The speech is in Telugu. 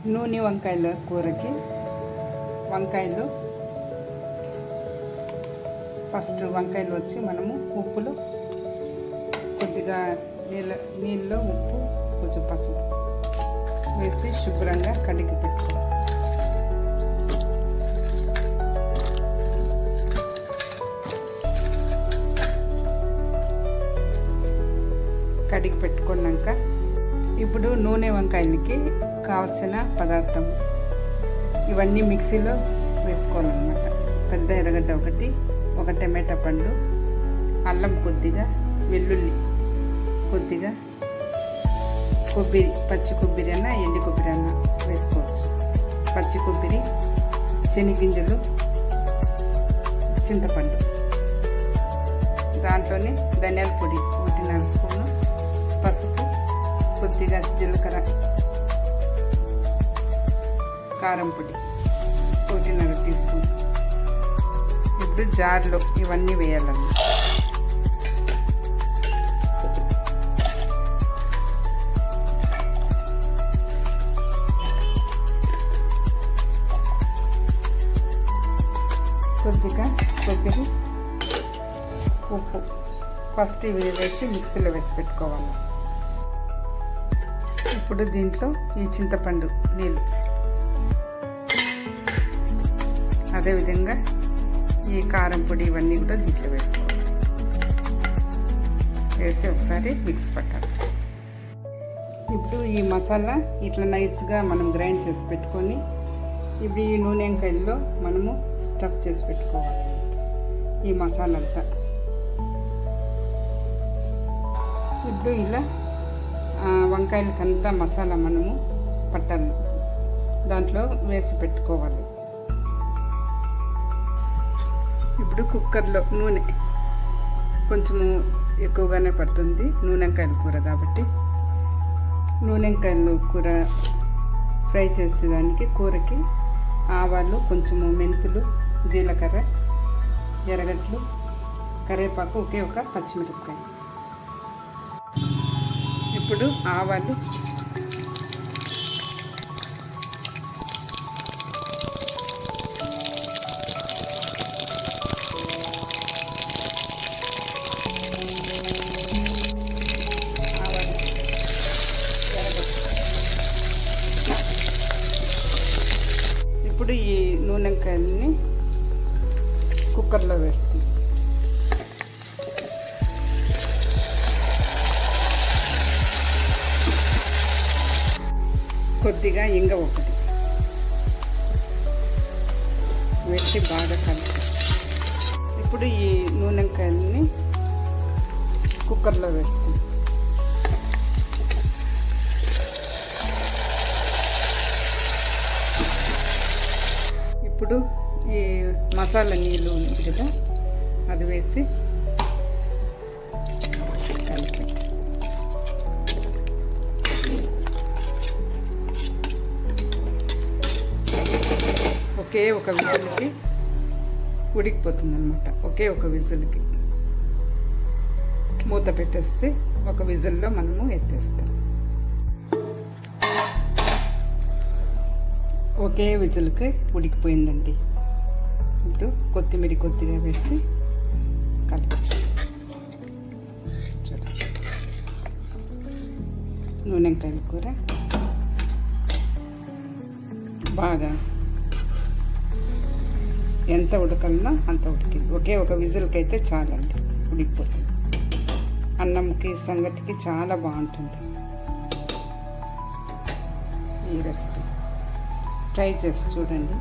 నూనె వంకాయల కూరకి వంకాయలు ఫస్ట్ వంకాయలు వచ్చి మనము ఉప్పులో కొద్దిగా నీళ్ళలో ఉప్పు కొంచెం పసుపు వేసి శుభ్రంగా కడిగి పెట్టుకోవాలి. కడిగి పెట్టుకున్నాక ఇప్పుడు నూనె వంకాయలకి కావలసిన పదార్థం ఇవన్నీ మిక్సీలో వేసుకోవాలన్నమాట. పెద్ద ఎర్రగడ్డ ఒక టమాటా పండు, అల్లం కొద్దిగా, వెల్లుల్లి కొద్దిగా, కొబ్బరి, పచ్చి కొబ్బరి అన్న ఎండు కొబ్బరి అన్న వేసుకోవచ్చు. పచ్చి కొబ్బరి, శనగింజలు, చింతపండు, దాంట్లోనే ధనియాల పొడి 1.5 స్పూను, పసుపు, కొద్దిగా జీలకర్ర, కారం పొడి 1.5 టీ స్పూన్. ఇప్పుడు జార్లో ఇవన్నీ వేయాలన్నమాట. కొద్దిగా కొబ్బరి, ఉప్పు ఫస్ట్ ఇవి వేసి మిక్సీలో వేసి పెట్టుకోవాలి. ఇప్పుడు దీంట్లో ఈ చింతపండు నీళ్ళు, అదేవిధంగా ఈ కారం పొడి ఇవన్నీ కూడా దీంట్లో వేసుకోవాలి. వేసి ఒకసారి మిక్స్ పట్టాలి. ఇప్పుడు ఈ మసాలా ఇట్లా నైస్గా మనం గ్రైండ్ చేసి పెట్టుకొని ఇప్పుడు ఈ నూనె వంకాయల్లో మనము స్టఫ్ చేసి పెట్టుకోవాలి. ఈ మసాలా అంతా ఇప్పుడు ఇలా వంకాయలకంతా మసాలా మనము పట్టాలి, దాంట్లో వేసి పెట్టుకోవాలి. ఇప్పుడు కుక్కర్లో నూనె కొంచెము ఎక్కువగానే పడుతుంది, నూనె వంకాయల కూర కాబట్టి. నూనె వంకాయల కూర ఫ్రై చేసేదానికి కూరకి ఆవాలు, కొంచెము మెంతులు, జీలకర్ర, ఎర్రగడ్డలు, కరివేపాకు, ఒక పచ్చిమిరపకాయ. ఇప్పుడు ఆవాలు, ఇప్పుడు ఈ నూనె వంకాయలని కుక్కర్లో వేస్తాం. కొద్దిగా ఇంగ ఒకటి వేసి బాగా కలిపి ఇప్పుడు ఈ నూనె వంకాయలని కుక్కర్లో వేస్తాం. ఇప్పుడు ఈ మసాలా నీళ్ళు ఉంది కదా, అది వేసి కలిపి ఒకే ఒక విజిల్కి ఉడికిపోతుంది అన్నమాట. ఒకే ఒక విజిల్కి మూత పెట్టేస్తే ఒక విజిల్లో మనము ఎత్తేస్తాం. ఒకే విజిల్కి ఉడికిపోయిందండి. ఇప్పుడు కొత్తిమీర కొద్దిగా వేసి కలిపి చూడండి. నూనె వంకాయల కూర బాగా ఎంత ఉడకలనో అంత ఉడికింది. ఒకే ఒక విజిల్కి అయితే చాలండి, ఉడికిపోతుంది. అన్నంకి, సంగటికి చాలా బాగుంటుంది ఈ రెసిపీ. ట్రై చేసి చూడండి.